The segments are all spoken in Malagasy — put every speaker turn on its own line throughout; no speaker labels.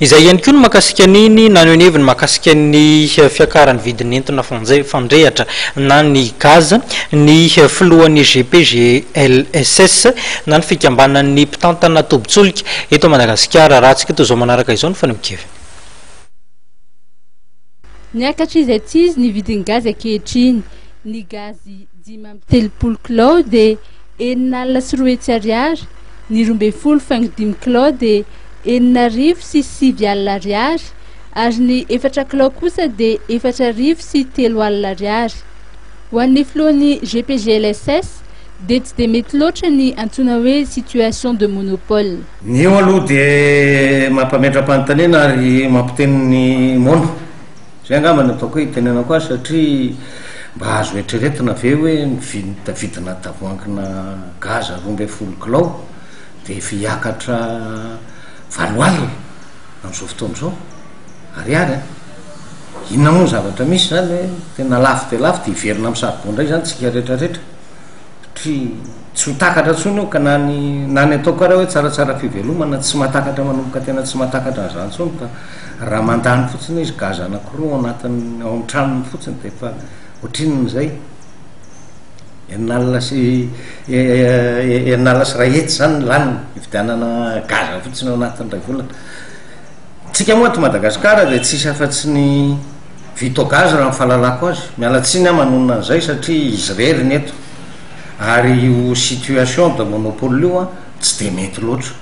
izay ihany koa no mahakasika an'iny na ny heviny mahakasika ny fiakaran'ny vidiny entona fandrehatra na ny gaz ny filohan'ny GPGLSS na ny fikambanan'ny mpitantana tobitsolika eto Madagasikara. Raha antsika toy izao manaraka izao ny fanomikevy.
Niakatra izy aty izy ny vidiny gaz ankehitriny. Ny gazy 10 kilao dia 4.3 ariary, ny 12.5 kilao dia 4.7 ariary, ary ny 4 kilao kosa dia 4.3 ariary. Ho an'ny filohan'ny GPGLSS dia tsy dia mety loatra ny antsoina hoe situation de monopole.
Ny eo aloha dia mampametra-panontaniana ary mampiteny ny mono. Zay angamba ny ataoko hoe itenenako azy satria mba azo eritreretina ve hoe vidina tavoangina gaz 12 kilao dia fiakatra 4 alina amin'izao fotoana izao ariary. Inona moa zavatra misy zany hoe tena lafo dia lafo dia hiverina amin'ny saribao indray zany tsika rehetrarehetra satria tsy ho takatra intsony io ka na ny ataoko karaha hoe tsaratsara fivelomana tsy mahatakatra manomboka tena tsy mahatakatra an'izany intsony fa raha mandany fotsiny izy gaz anankiroa anatin'ny ao amin'ny tranony fotsiny dia efa ohatrin'izay enina sy ray hetsy zany laniny hividianana gaz fotsiny ao anatin'ny ray volana. Tsika moa to Madagasikara dia tsisy afa-tsy ny vito gaz raha ny fahalalako azy. Mialatsiny manonona an'izay satria izy reriny eto ary io situation de monopole io tsy dia mety loatra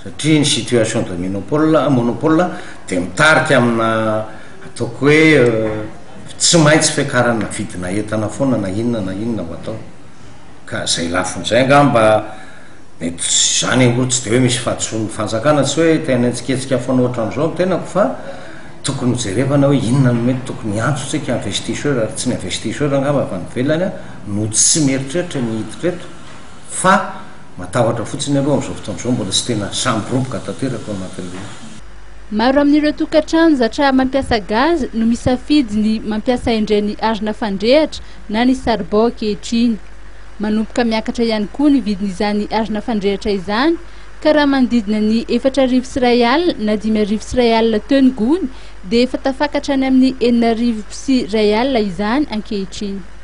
satria ny situation de monopole dia mitarika amina ataoko hoe tsy maintsy fiakarana vidina entana foana na inona ho atao ka zay lafon'izay angamba mety zany aloha tsy dia hoe misy fahatson'ny fanjakana tsy hoe tena entsiketsika foana ohatran'izao tenako fa tokony jerevana hoe inona no mety tokony antso tsika investisseur ary tsy ny investisseur angamba fa nivelany no tsy mieritreritra ny hiditreto fa matahotra fotsiny aloha amin'izao fotoan'izao mbola tsy tena sambyroboka tanteraka ao anatin'ilay.
Maro amin'ireo tokantrano zatra mampiasa gaz no misafidy ny mampiasa indray arina fandrehatra na ny saribao ankehitriny. Manomboka miakatra ihany koa ny vidin'izany arina fandrehatra izany ka raha manodidina ny 4.1 alina na 5.1 alina teo ny gony dia efa tafakatra any amin'ny 4.1 alina izany ankehitriny.